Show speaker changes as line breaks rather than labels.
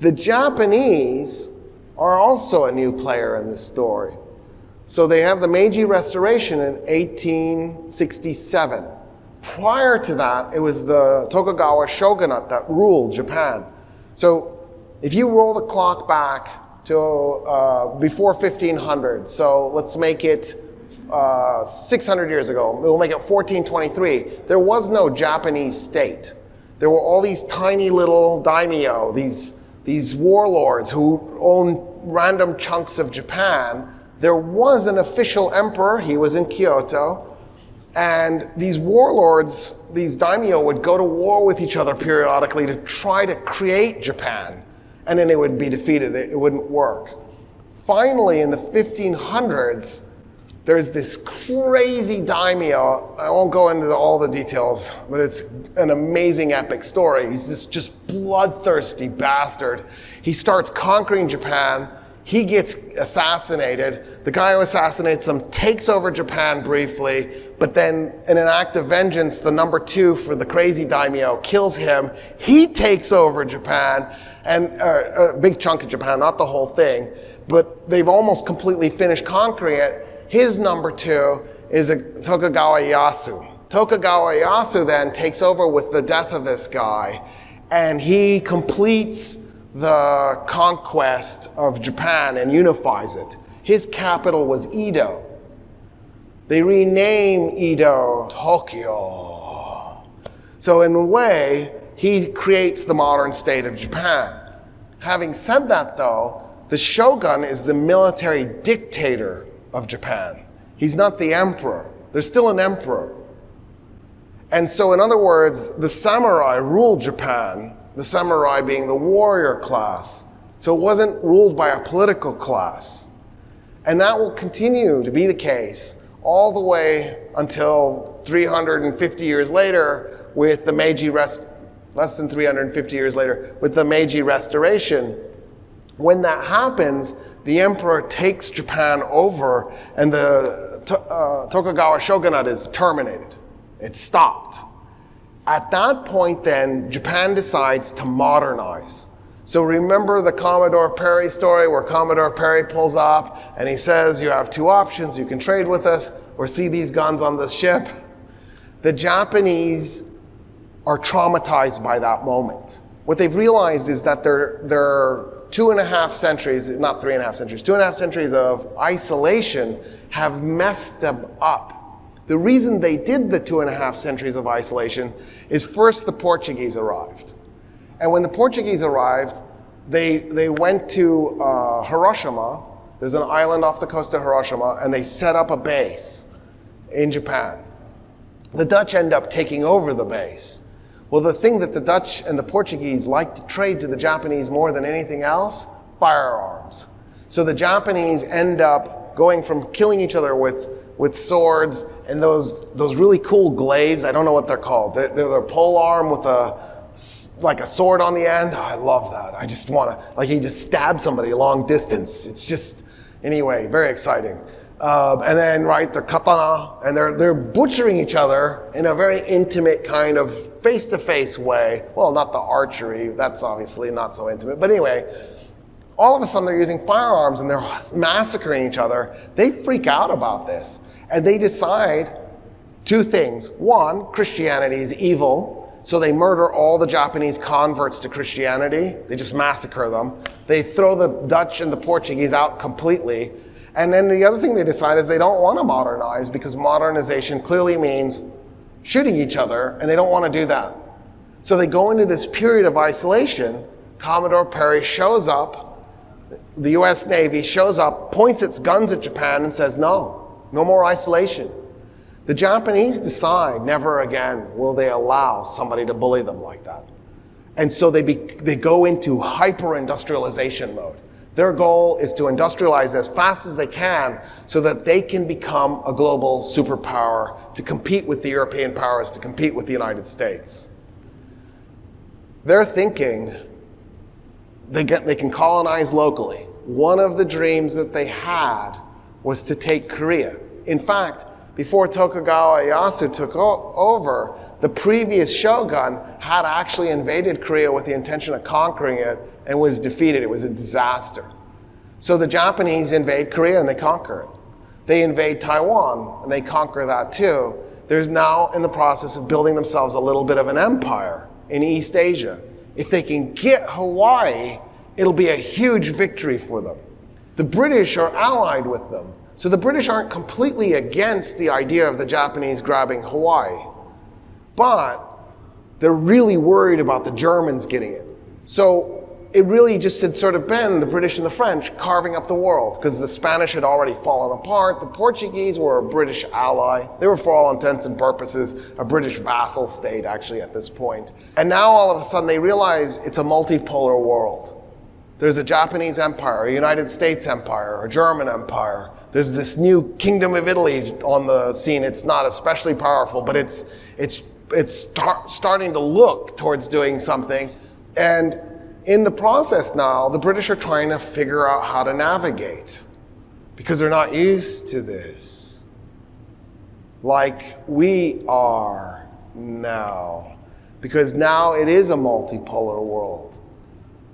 The Japanese are also a new player in this story. So they have the Meiji Restoration in 1867. Prior to that, it was the Tokugawa shogunate that ruled Japan. So if you roll the clock back to before 1500, so let's make it 600 years ago, we'll make it 1423, there was no Japanese state. There were all these tiny little daimyo, these warlords who owned random chunks of Japan. There was an official emperor, he was in Kyoto, and these warlords, these daimyo, would go to war with each other periodically to try to create Japan, and then it would be defeated, it wouldn't work. Finally, in the 1500s, there's this crazy daimyo. I won't go into all the details, but it's an amazing epic story. He's this just bloodthirsty bastard. He starts conquering Japan. He gets assassinated. The guy who assassinates him takes over Japan briefly, but then in an act of vengeance, the number two for the crazy daimyo kills him. He takes over Japan, and a big chunk of Japan, not the whole thing, but they've almost completely finished conquering it. His number two is Tokugawa Ieyasu. Tokugawa Ieyasu then takes over with the death of this guy, and he completes the conquest of Japan and unifies it. His capital was Edo. They rename Edo Tokyo. So in a way, he creates the modern state of Japan. Having said that though, the shogun is the military dictator of Japan. He's not the emperor. There's still an emperor. And so in other words, the samurai ruled Japan, the samurai being the warrior class. So it wasn't ruled by a political class. And that will continue to be the case all the way until 350 years later with the Meiji less than 350 years later with the Meiji Restoration. When that happens, the emperor takes Japan over and the Tokugawa shogunate is terminated. It's stopped. At that point then, Japan decides to modernize. So remember the Commodore Perry story where Commodore Perry pulls up and he says, you have two options, you can trade with us or see these guns on this ship. The Japanese are traumatized by that moment. What they've realized is that their 2.5 centuries, not 3.5 centuries, 2.5 centuries of isolation have messed them up. The reason they did the 2.5 centuries of isolation is first the Portuguese arrived. And when the Portuguese arrived, they went to Hiroshima. There's an island off the coast of Hiroshima, and they set up a base in Japan. The Dutch end up taking over the base. Well, the thing that the Dutch and the Portuguese like to trade to the Japanese more than anything else, firearms. So the Japanese end up going from killing each other with swords and those really cool glaives. I don't know what they're called. They're a pole arm with like a sword on the end. Oh, I love that. I just want to, like, you just stab somebody a long distance. It's just, anyway, very exciting. And then, right, the katana, and they're butchering each other in a very intimate kind of face-to-face way. Well, not the archery, that's obviously not so intimate. But anyway, all of a sudden they're using firearms and they're massacring each other. They freak out about this. And they decide two things. One, Christianity is evil. So they murder all the Japanese converts to Christianity. They just massacre them. They throw the Dutch and the Portuguese out completely. And then the other thing they decide is they don't want to modernize because modernization clearly means shooting each other, and they don't want to do that. So they go into this period of isolation. Commodore Perry shows up, the US Navy shows up, points its guns at Japan and says, no more isolation. The Japanese decide never again will they allow somebody to bully them like that. And so they go into hyper-industrialization mode. Their goal is to industrialize as fast as they can so that they can become a global superpower to compete with the European powers, to compete with the United States. They're thinking they can colonize locally. One of the dreams that they had was to take Korea. In fact, before Tokugawa Ieyasu took over, the previous shogun had actually invaded Korea with the intention of conquering it and was defeated. It was a disaster. So the Japanese invade Korea and they conquer it. They invade Taiwan and they conquer that too. They're now in the process of building themselves a little bit of an empire in East Asia. If they can get Hawaii, it'll be a huge victory for them. The British are allied with them. So the British aren't completely against the idea of the Japanese grabbing Hawaii. But they're really worried about the Germans getting it. So it really just had sort of been the British and the French carving up the world, because the Spanish had already fallen apart. The Portuguese were a British ally. They were, for all intents and purposes, a British vassal state, actually, at this point. And now, all of a sudden, they realize it's a multipolar world. There's a Japanese empire, a United States empire, a German empire. There's this new Kingdom of Italy on the scene. It's not especially powerful, but it's starting to look towards doing something. And in the process now, the British are trying to figure out how to navigate, because they're not used to this like we are now, because now it is a multipolar world.